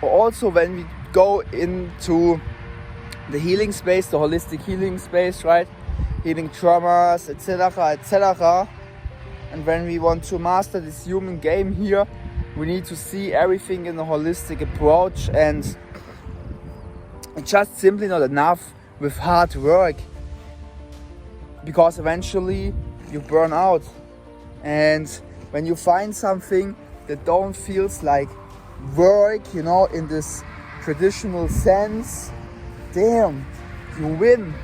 also when we go into the healing space, the holistic healing space, right? Healing traumas, etc., etc. And when we want to master this human game here, we need to see everything in a holistic approach, and it's just simply not enough with hard work, because eventually you burn out. And when you find something that don't feels like work, you know, in this traditional sense, damn, you win.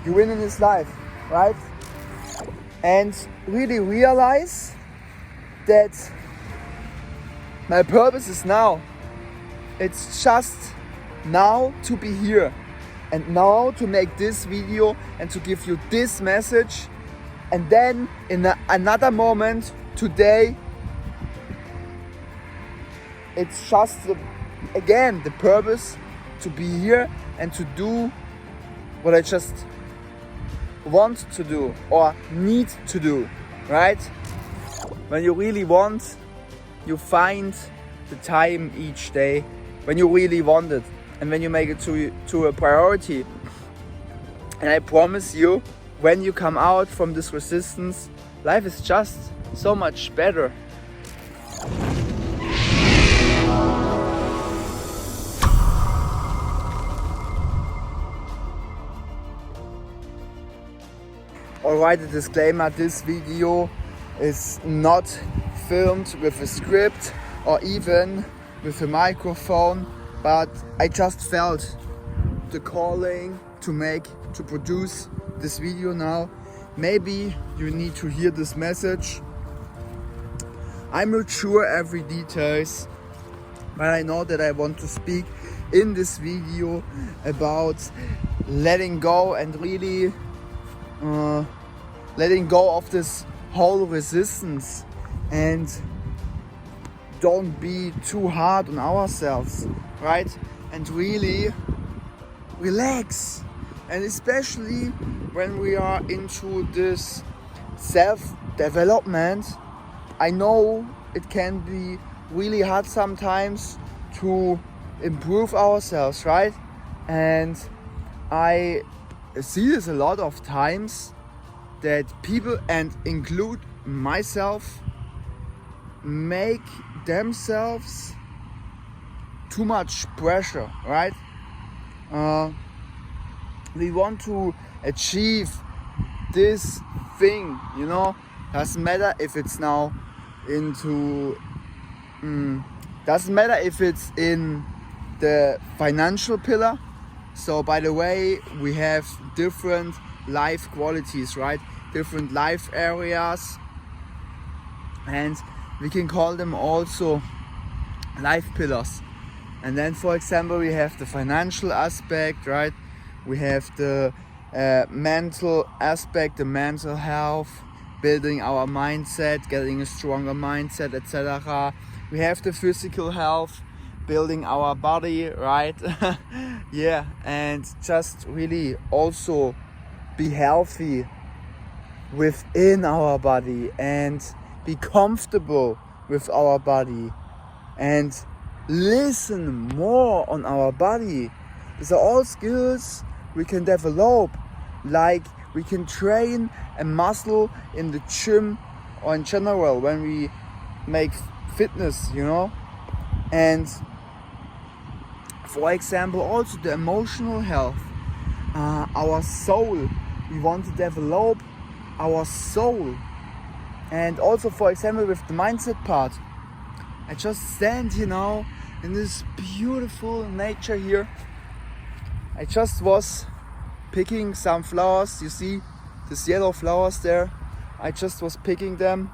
You win in this life, right? And really realize that my purpose is now. It's just now to be here and now to make this video and to give you this message. And then in another moment, today, it's just again the purpose to be here and to do what I just want to do or need to do, right? When you really want, you find the time each day when you really want it, and when you make it to a priority. And I promise you, when you come out from this resistance, life is just so much better. Alright, a disclaimer, this video is not filmed with a script or even with a microphone, but I just felt the calling to produce this video now. Maybe you need to hear this message. I'm not sure every details, but I know that I want to speak in this video about letting go and really letting go of this whole resistance, and don't be too hard on ourselves, right? And really relax. And especially when we are into this self-development, I know it can be really hard sometimes to improve ourselves, right? And I see this a lot of times, that people, and include myself, make themselves too much pressure, right? We want to achieve this thing, you know, doesn't matter if it's now doesn't matter if it's in the financial pillar. So by the way, we have different life qualities, right? Different life areas, and we can call them also life pillars. And then, for example, we have the financial aspect, right? We have the mental aspect, the mental health, building our mindset, getting a stronger mindset, etc. We have the physical health, building our body, right? Yeah, and just really also be healthy within our body and be comfortable with our body and listen more on our body. These are all skills we can develop, like we can train a muscle in the gym or in general when we make fitness, you know. And for example, also the emotional health, our soul. We want to develop our soul. And also, for example, with the mindset part, I just stand here now in this beautiful nature here. I just was picking some flowers. You see these yellow flowers there? I just was picking them,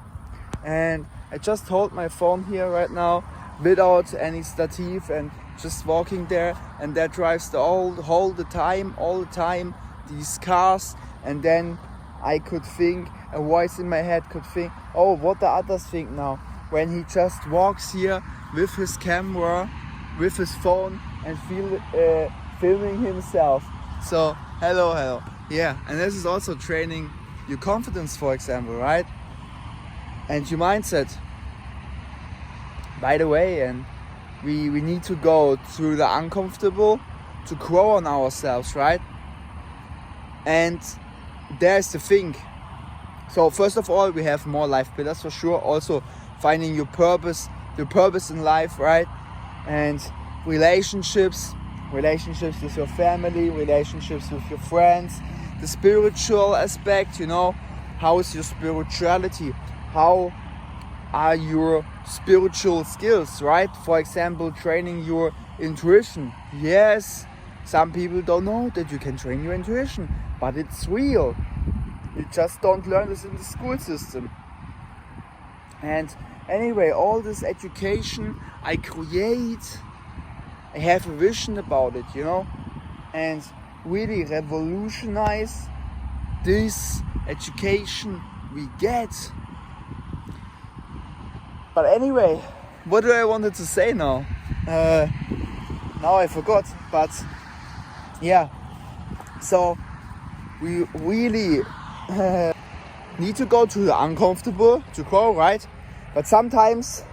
and I just hold my phone here right now without any stative and just walking there, and that drives all the time these cars. And then I could think, a voice in my head could think, oh, what the others think now, when he just walks here with his camera, with his phone, and filming himself. So hello, yeah. And this is also training your confidence, for example, right? And your mindset. By the way, and we need to go through the uncomfortable to grow on ourselves, right? And there's the thing. So first of all, we have more life pillars for sure. Also finding your purpose in life, right? And relationships with your family, relationships with your friends, the spiritual aspect, you know, how is your spirituality? How are your spiritual skills, right? For example, training your intuition. Yes, some people don't know that you can train your intuition, but it's real. You just don't learn this in the school system. And anyway, all this education I create, I have a vision about it, you know, and really revolutionize this education we get. But anyway, what do I wanted to say now? Now I forgot, but yeah, so we really need to go to the uncomfortable to grow, right? But sometimes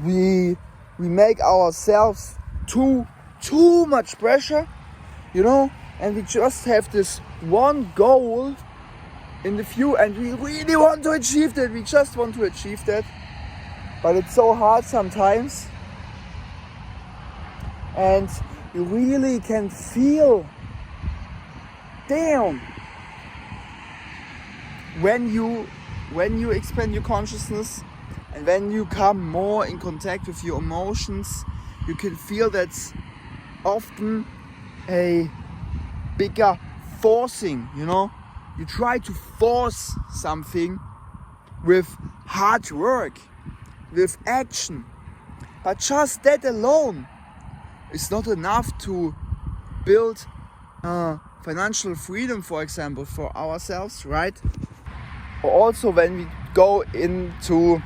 we make ourselves too much pressure, you know, and we just have this one goal in the view and we really want to achieve that. We just want to achieve that, but it's so hard sometimes, and you really can feel, damn, when you expand your consciousness and when you come more in contact with your emotions, you can feel that's often a bigger forcing, you know. You try to force something with hard work, with action, but just that alone is not enough to build financial freedom, for example, for ourselves, right? Or also when we go into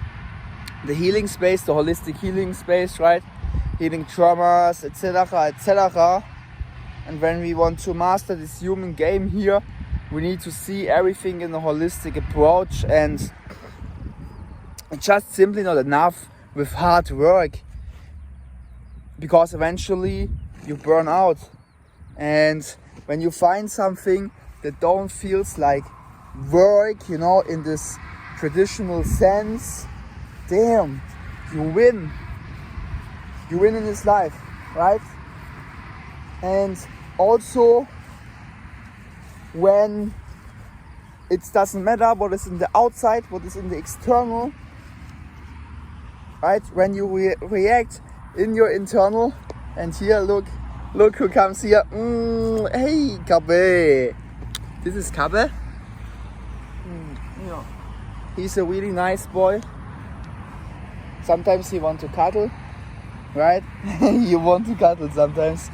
the healing space, the holistic healing space, right? Healing traumas, etc., etc. And when we want to master this human game here, we need to see everything in a holistic approach, and it's just simply not enough with hard work, because eventually you burn out. And when you find something that don't feels like work, you know, in this traditional sense, damn, you win in this life, right? And also when it doesn't matter what is in the outside, what is in the external, right? When you react in your internal, and here look who comes here. Hey, Kabe. This is Kabe. Yeah. He's a really nice boy. Sometimes he wants to cuddle, right? You want to cuddle sometimes,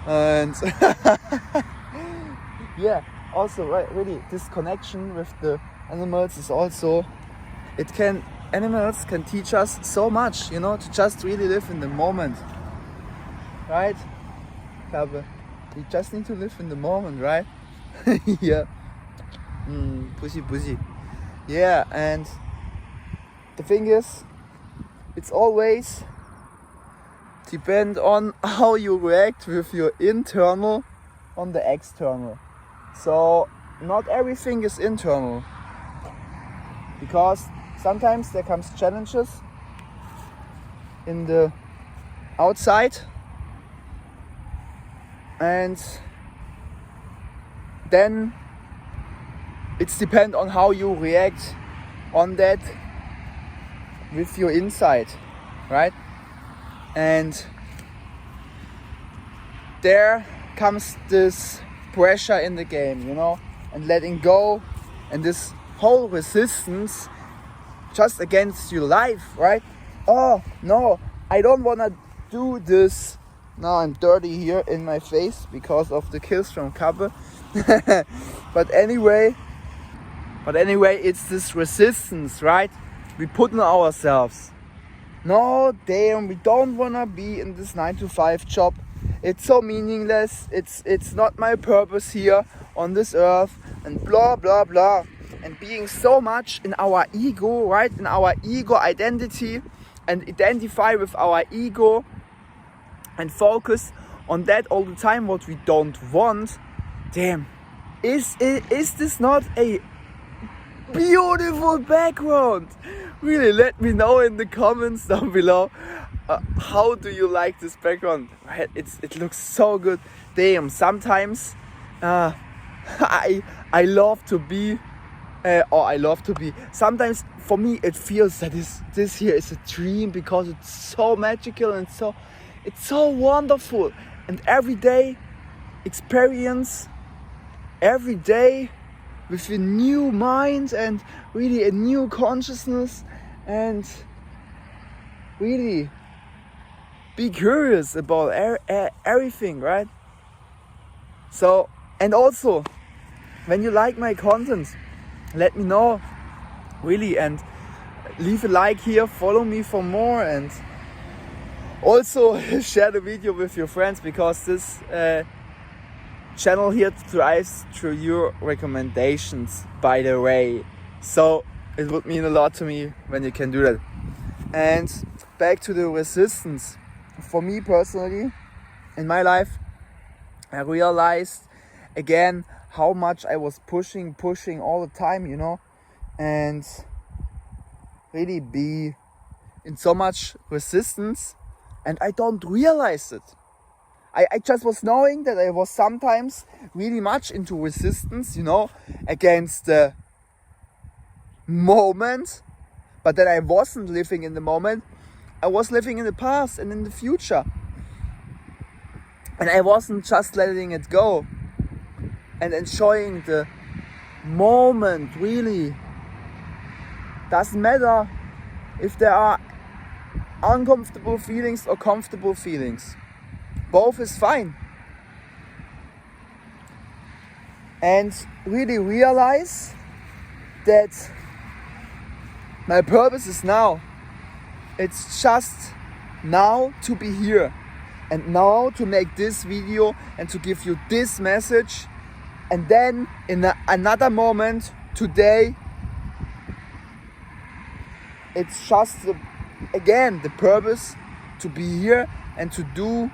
and yeah. Also, right, really, this connection with the animals is also, animals can teach us so much, you know, to just really live in the moment, right? We just need to live in the moment, right? Yeah. Pussy. Yeah, and the thing is, it's always depend on how you react with your internal on the external. So not everything is internal, because sometimes there comes challenges in the outside, and then it's depend on how you react on that with your inside, right? And there comes this pressure in the game, you know, and letting go, and this whole resistance just against your life, right? Oh no, I don't want to do this. Now I'm dirty here in my face because of the kills from Kabe. but anyway, it's this resistance, right? We put on ourselves. No, damn, we don't want to be in this 9-to-5 job. It's so meaningless. It's not my purpose here on this earth, and blah blah blah. And being so much in our ego, right? In our ego identity, and identify with our ego and focus on that all the time, what we don't want, damn, is this not a beautiful background? Really, let me know in the comments down below. How do you like this background? It looks so good. Damn, sometimes I love to be, sometimes for me it feels that this here is a dream, because it's so magical and it's so wonderful. And every day experience, every day with a new mind and really a new consciousness, and really be curious about everything, right? So, and also, when you like my content, let me know, really, and leave a like here, follow me for more, and also share the video with your friends, because this channel here thrives through your recommendations, by the way. So it would mean a lot to me when you can do that. And back to the resistance. For me personally, in my life, I realized again how much I was pushing all the time, you know, and really be in so much resistance, and I don't realize it. I just was knowing that I was sometimes really much into resistance, you know, against the moment, but that I wasn't living in the moment. I was living in the past and in the future, and I wasn't just letting it go and enjoying the moment. Really, doesn't matter if there are uncomfortable feelings or comfortable feelings, both is fine. And really realize that my purpose is now. It's just now to be here, and now to make this video and to give you this message, and then in another moment, today, it's just again the purpose to be here and to do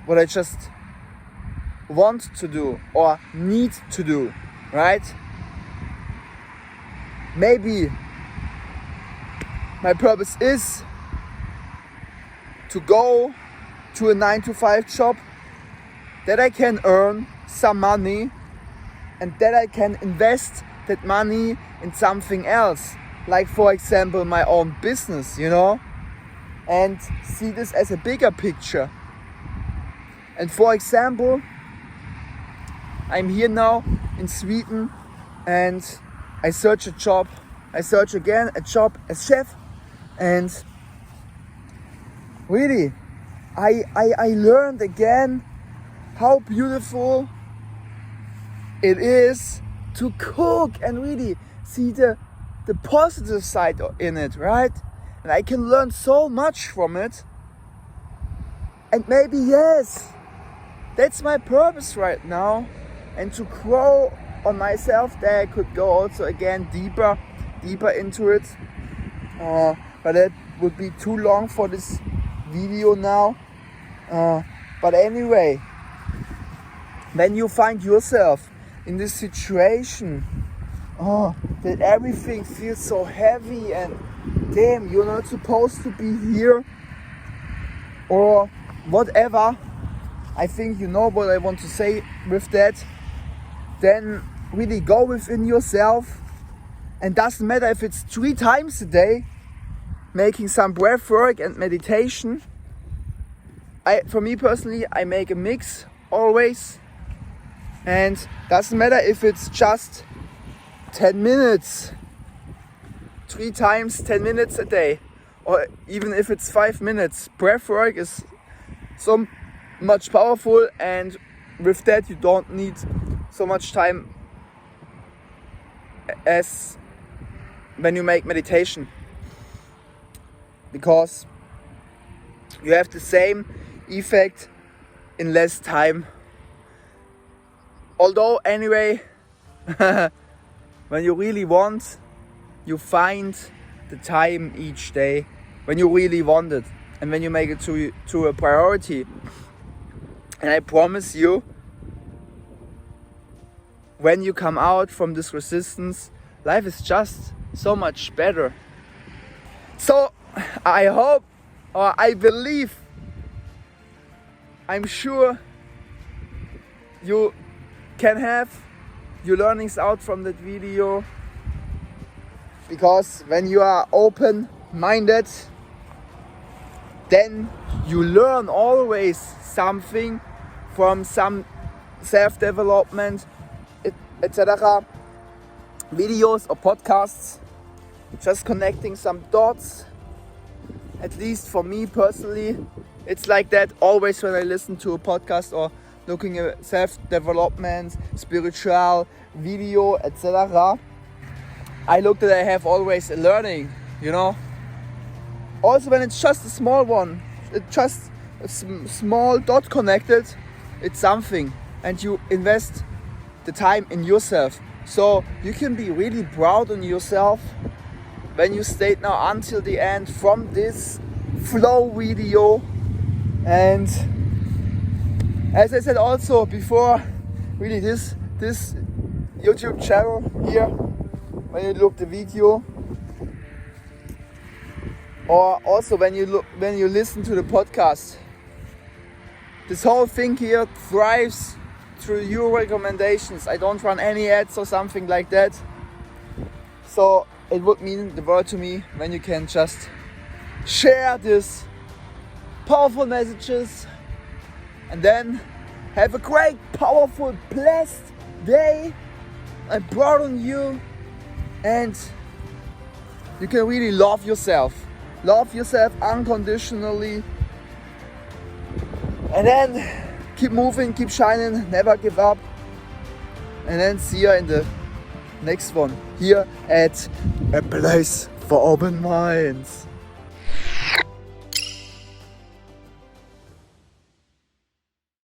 what I just want to do or need to do, right? Maybe my purpose is to go to a 9-to-5 job, that I can earn some money, and that I can invest that money in something else, like for example my own business, you know, and see this as a bigger picture. And for example, I'm here now in Sweden, and I search a job as chef, and really I learned again how beautiful it is to cook and really see the positive side in it, right? And I can learn so much from it. And maybe, yes, that's my purpose right now, and to grow on myself, that I could go also again deeper into it. But that would be too long for this video now. But anyway, when you find yourself in this situation, that everything feels so heavy and damn, you're not supposed to be here, or whatever, I think you know what I want to say with that, then really go within yourself, and doesn't matter if it's 3 times a day, making some breath work and meditation. For me personally, I make a mix always, and doesn't matter if it's just 10 minutes, 3 times 10 minutes a day, or even if it's 5 minutes. Breath work is so much powerful, and with that you don't need so much time as when you make meditation, because you have the same effect in less time. Although anyway, when you really want, you find the time each day when you really want it and when you make it to a priority. And I promise you, when you come out from this resistance, life is just so much better. So I hope, or I believe, I'm sure you can have your learnings out from that video, because when you are open-minded, then you learn always something from some self-development, etc. videos or podcasts, just connecting some dots. At least for me personally, it's like that always when I listen to a podcast or looking at self-development, spiritual video, etc. I look that I have always a learning, you know. Also when it's just a small one, it's just a small dot connected, it's something, and you invest the time in yourself. So you can be really proud on yourself when you stayed now until the end from this flow video. And as I said also before, really this YouTube channel here, when you look the video, or also when you listen to the podcast, this whole thing here thrives through your recommendations. I don't run any ads or something like that. So it would mean the world to me when you can just share these powerful messages, and then have a great, powerful, blessed day. I'm proud on you, and you can really love yourself unconditionally, and then keep moving, keep shining, never give up. And then see you in the next one here at A Place for Open Minds.